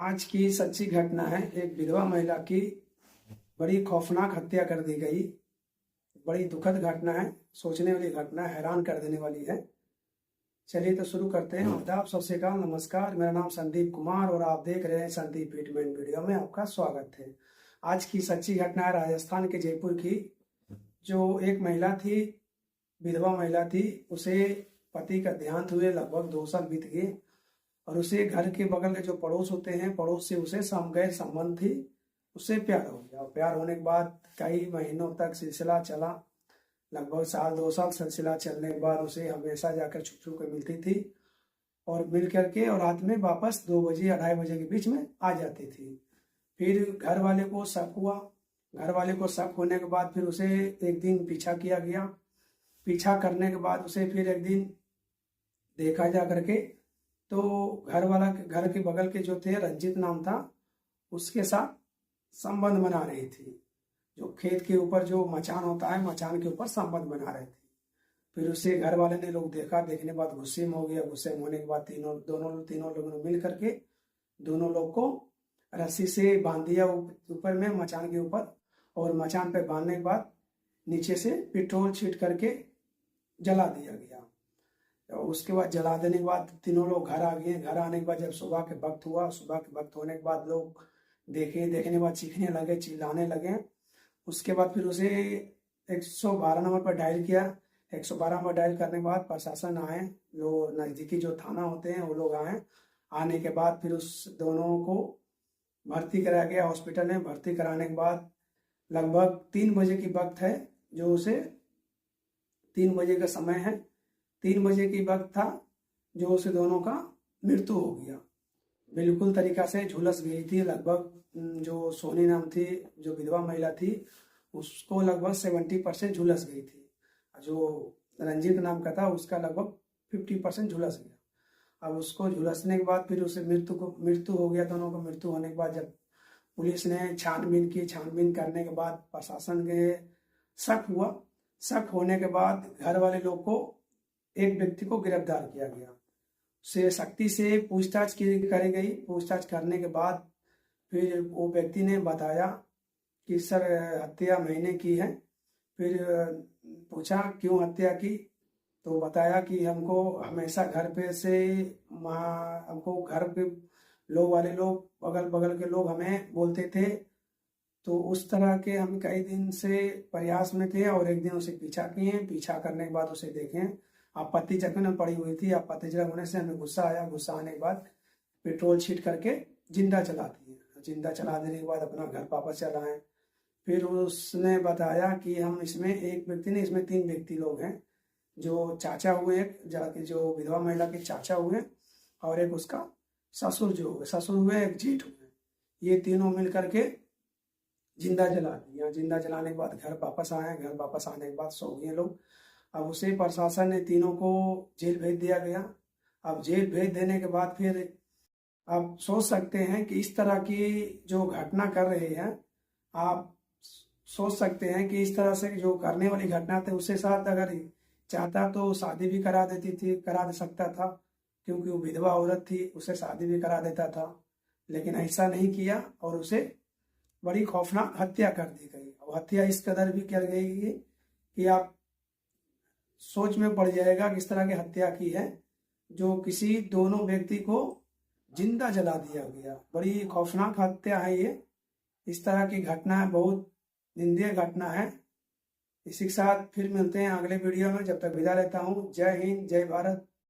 आज की सच्ची घटना है। एक विधवा महिला की बड़ी खौफनाक हत्या कर दी गई। बड़ी दुखद घटना है, सोचने वाली घटना है, हैरान कर देने वाली है। चलिए तो शुरू करते हैं। आदाब, सत श्री अकाल, नमस्कार। मेरा नाम संदीप कुमार और आप देख रहे हैं संदीप हिटमैन। वीडियो में आपका स्वागत है। आज की सच्ची घटना है राजस्थान के जयपुर की। जो एक महिला थी, विधवा महिला थी, उसे पति का देहांत हुए लगभग 2 साल बीत गए और उसे घर के बगल के जो पड़ोस होते हैं, पड़ोस से उसे गैर संबंध थी, उससे प्यार हो गया। प्यार होने के बाद कई महीनों तक सिलसिला चला। लगभग 1-2 साल सिलसिला चलने के बाद उसे हमेशा जाकर छुप छुप कर मिलती थी और मिल करके और रात में वापस 2 बजे या 2:30 बजे के बीच में आ जाती थी। फिर घर वाले को शक हुआ। घर वाले को शक होने के बाद फिर उसे एक दिन पीछा किया गया। पीछा करने के बाद उसे फिर एक दिन देखा जा करके, तो घर के बगल के जो थे, रंजित नाम था, उसके साथ संबंध बना रही थी। जो खेत के ऊपर जो मचान होता है, मचान के ऊपर संबंध बना रही थी। फिर उसे घर वाले ने लोग देखा। देखने के बाद गुस्से में हो गया। गुस्से में होने के बाद तीनों लोगों ने मिल करके दोनों लोग को रस्सी से बांध दिया ऊपर में, मचान के ऊपर। और मचान पे बांधने के बाद नीचे से पेट्रोल छीट करके जला दिया गया। उसके बाद जला देने के बाद तीनों लोग घर आ गए। घर आने के बाद जब सुबह के वक्त हुआ, सुबह के वक्त होने के बाद लोग देखने के बाद चीखने लगे, चिल्लाने लगे। उसके बाद फिर उसे 112 नंबर पर डायल किया। 112 नंबर डायल करने के बाद प्रशासन आए, लोग नज़दीकी जो थाना होते हैं वो लोग आए। आने के बाद फिर उस दोनों को भर्ती कराया गया हॉस्पिटल में। भर्ती कराने के बाद लगभग 3 बजे की वक्त है, जो उसे 3 बजे का समय है, 3 बजे की वक्त था, जो उसे दोनों का मृत्यु हो गया। बिल्कुल तरीका से झुलस गई थी। लगभग जो सोनी नाम थी, जो विधवा महिला थी, उसको लगभग 70% झुलस गई थी। जो रंजीत नाम का था, उसका लगभग 50% झुलस गया। अब उसको झुलसने के बाद फिर उसे मृत्यु हो गया। दोनों को मृत्यु होने के बाद जब पुलिस ने छानबीन की, छानबीन करने के बाद प्रशासन के शक हुआ। शक होने के बाद घर वाले लोग को एक व्यक्ति को गिरफ्तार किया गया। से सख्ती से पूछताछ करी गई। पूछताछ करने के बाद फिर वो व्यक्ति ने बताया कि सर, हत्या मैंने की है। फिर पूछा क्यों हत्या की, तो बताया कि हमको हमेशा घर पे से हमको घर पे बगल बगल के लोग हमें बोलते थे। तो उस तरह के हम कई दिन से प्रयास में थे और एक दिन उसे पीछा किए। पीछा करने के बाद उसे देखें, आपत्तिजनक में पड़ी हुई थी। आपत्तिजनक होने से हमें गुस्सा आया। गुस्सा आने के बाद पेट्रोल छीट करके जिंदा चला दिए। जिंदा चला देने के बाद अपना घर वापस चला आए। फिर उसने बताया कि हम इसमें एक व्यक्ति नहीं, इसमें 3 व्यक्ति लोग हैं। जो चाचा हुए, एक जो विधवा महिला के चाचा हुए, और एक उसका ससुर हुए, एक जेठ हुए। ये तीनों मिल करके जिंदा जला दिया। जिंदा जलाने के बाद घर वापस आए। घर वापस आने के बाद सो गए लोग। अब उसे प्रशासन ने तीनों को जेल भेज दिया गया। अब जेल भेज देने के बाद फिर आप सोच सकते हैं कि इस तरह की जो घटना कर रहे हैं, आप सोच सकते हैं कि इस तरह से जो करने वाली घटना थी, उसके साथ अगर चाहता तो शादी भी करा दे सकता था, क्योंकि वो विधवा औरत थी, उसे शादी भी करा देता था। लेकिन ऐसा नहीं किया और उसे बड़ी खौफनाक हत्या कर दी गई। और हत्या इस कदर भी कर गई कि आप सोच में पड़ जाएगा किस तरह की हत्या की है, जो किसी दोनों व्यक्ति को जिंदा जला दिया गया। बड़ी खौफनाक हत्या है ये। इस तरह की घटना बहुत निंदनीय घटना है। इसी के साथ फिर मिलते हैं अगले वीडियो में। जब तक विदा लेता हूँ। जय हिंद, जय भारत।